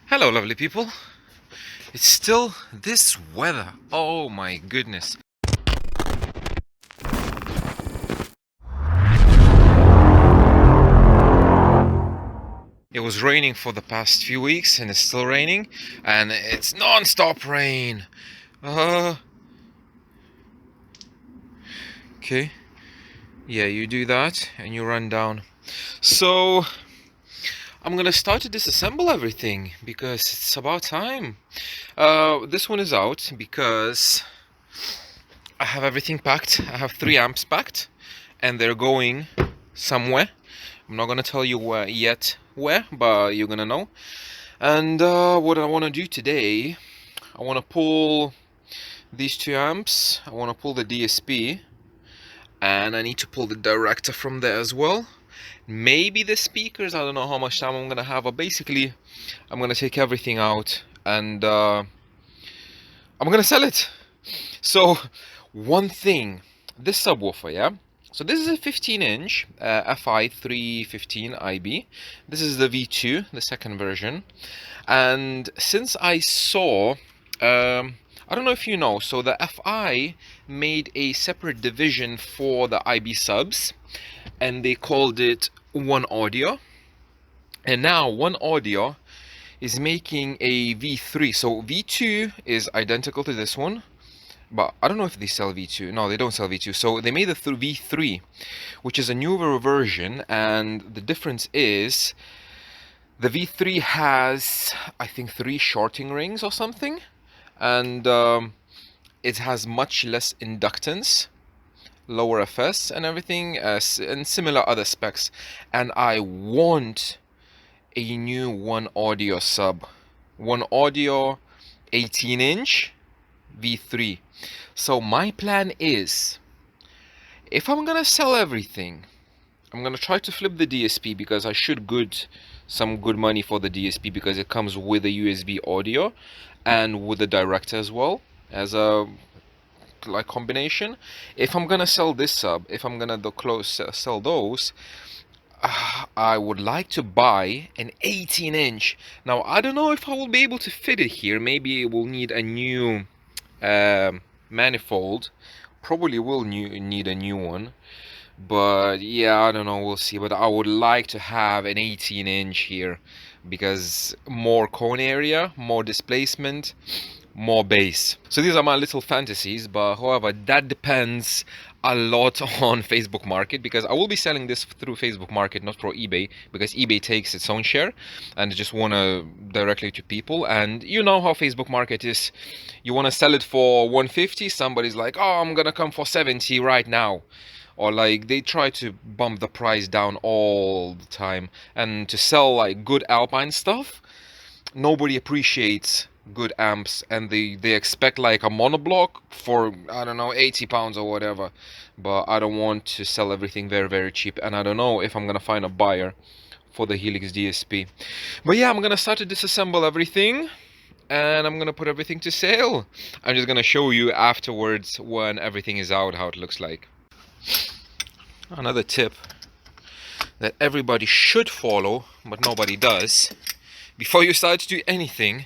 Hello, lovely people. It's still this weather. Oh my goodness. It was raining for the past few weeks and it's still raining and it's non-stop rain. Uh, okay. Yeah, you do that and you run down. So, I'm gonna start to disassemble everything because it's about time. This one is out because I have everything packed. I have 3 amps packed and they're going somewhere. I'm not gonna tell you where, but you're gonna know. And what I want to do today, I want to pull these 2 amps. I want to pull the DSP, and I need to pull the director from there as well. Maybe the speakers. I don't know how much time I'm gonna have, but basically, I'm gonna take everything out and I'm gonna sell it. So, one thing, this subwoofer, yeah. So this is a 15-inch FI 315 IB. This is the V2, the second version. And since I saw, I don't know if you know, so the FI made a separate division for the IB subs, and they called it One Audio. And now One Audio is making a V3. So V2 is identical to this one, but I don't know if they sell V2. No, they don't sell V2. So they made the V3, which is a newer version, and the difference is the V3 has, I think, 3 shorting rings or something, and it has much less inductance, lower FS and everything, and similar other specs. And I want a new One Audio sub. One Audio 18-inch V3. So my plan is, if I'm gonna sell everything, I'm gonna try to flip the DSP because I should some good money for the DSP because it comes with a USB audio and with a director as well as a like combination. If I'm gonna sell this sub, if I'm gonna sell those, I would like to buy an 18-inch. Now I don't know if I will be able to fit it here. Maybe it will need a new manifold. Probably will need a new one. But yeah, I don't know, we'll see. But I would like to have an 18-inch here because more cone area, more displacement, more bass. So these are my little fantasies, but however, that depends a lot on Facebook Market because I will be selling this through Facebook Market, not for eBay, because eBay takes its own share and just want to directly to people. And you know how Facebook Market is. You want to sell it for 150, somebody's like, oh, I'm gonna come for 70 right now. Or like they try to bump the price down all the time. And to sell like good Alpine stuff, nobody appreciates good amps, and they expect like a monoblock for, I don't know, 80 pounds or whatever. But I don't want to sell everything very cheap, and I don't know if I'm gonna find a buyer for the Helix DSP. But yeah, I'm gonna start to disassemble everything and I'm gonna put everything to sale. I'm just gonna show you afterwards when everything is out how it looks like. Another tip that everybody should follow but nobody does: before you start to do anything,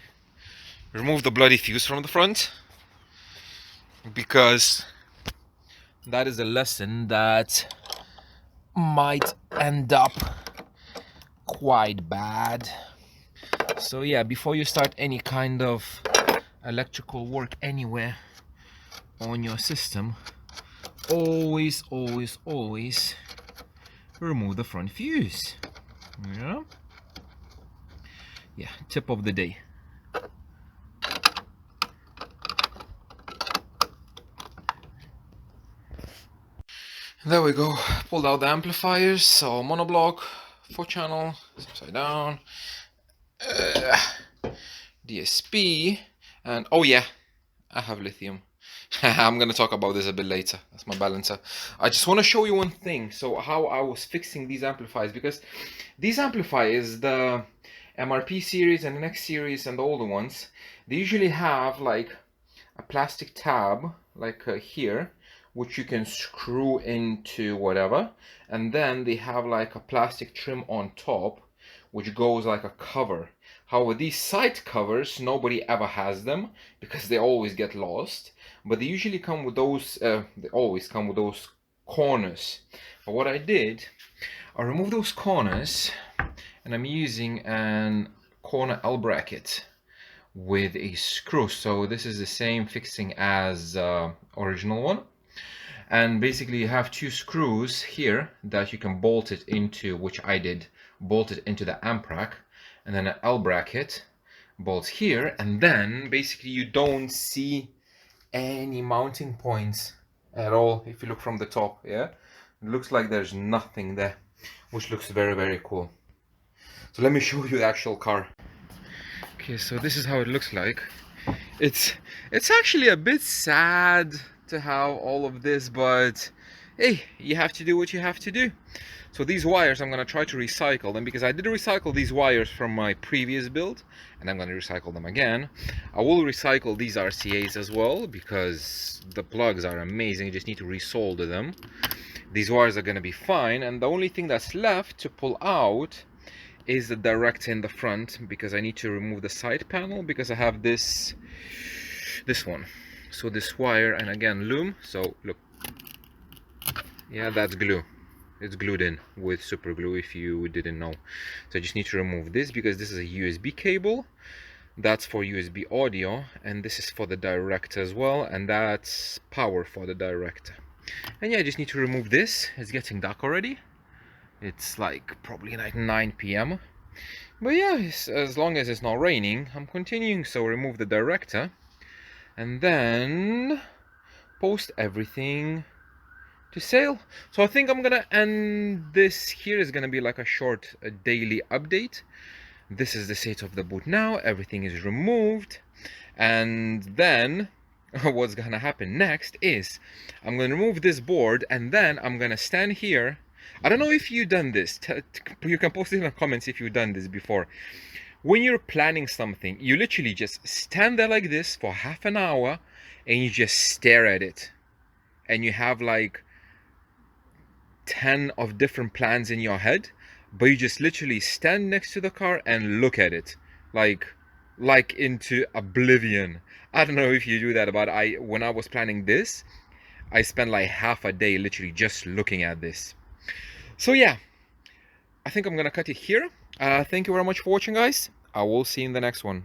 remove the bloody fuse from the front, because that is a lesson that might end up quite bad. So yeah, before you start any kind of electrical work anywhere on your system, always remove the front fuse. Yeah, tip of the day. There we go, pulled out the amplifiers. So monoblock, 4-channel, upside down, DSP, and oh yeah, I have lithium. I'm gonna talk about this a bit later. That's my balancer. I just want to show you one thing. So how I was fixing these amplifiers, because these amplifiers, the MRP series and the next series and the older ones, they usually have like a plastic tab like here, which you can screw into whatever, and then they have like a plastic trim on top which goes like a cover. However, these side covers, nobody ever has them because they always get lost. But they usually come with those, they always come with those corners. But what I did, I removed those corners and I'm using an corner L bracket with a screw. So this is the same fixing as original one. And basically you have two screws here that you can bolt it into, which I did, bolt it into the amp rack, and then an L bracket bolts here, and then basically you don't see any mounting points at all if you look from the top. Yeah, it looks like there's nothing there, which looks very, very cool. So let me show you the actual car. Okay, so this is how it looks like. It's actually a bit sad to have all of this, but hey, you have to do what you have to do. So these wires, I'm gonna try to recycle them because I did recycle these wires from my previous build, and I'm gonna recycle them again. I will recycle these RCAs as well because the plugs are amazing. You just need to resolder them. These wires are gonna be fine, and the only thing that's left to pull out is the director in the front, because I need to remove the side panel because I have this one. So this wire, and again loom, so look, yeah, that's glue. It's glued in with super glue, if you didn't know. So I just need to remove this because this is a USB cable. That's for USB audio, and this is for the director as well, and that's power for the director. And yeah, I just need to remove this. It's getting dark already. It's like probably like 9 p.m. But yeah, as long as it's not raining, I'm continuing. So remove the director and then post everything to sale. So I think I'm gonna end this here. Is gonna be like a short daily update. This is the state of the boot now. Everything is removed, and then what's gonna happen next is I'm gonna remove this board, and then I'm gonna stand here. I don't know if you've done this. You can post it in the comments if you've done this before. When you're planning something, you literally just stand there like this for half an hour and you just stare at it. And you have like 10 of different plans in your head, but you just literally stand next to the car and look at it like into oblivion. I don't know if you do that, but when I was planning this, I spent like half a day literally just looking at this. So yeah, I think I'm gonna cut it here. Thank you very much for watching, guys. I will see you in the next one.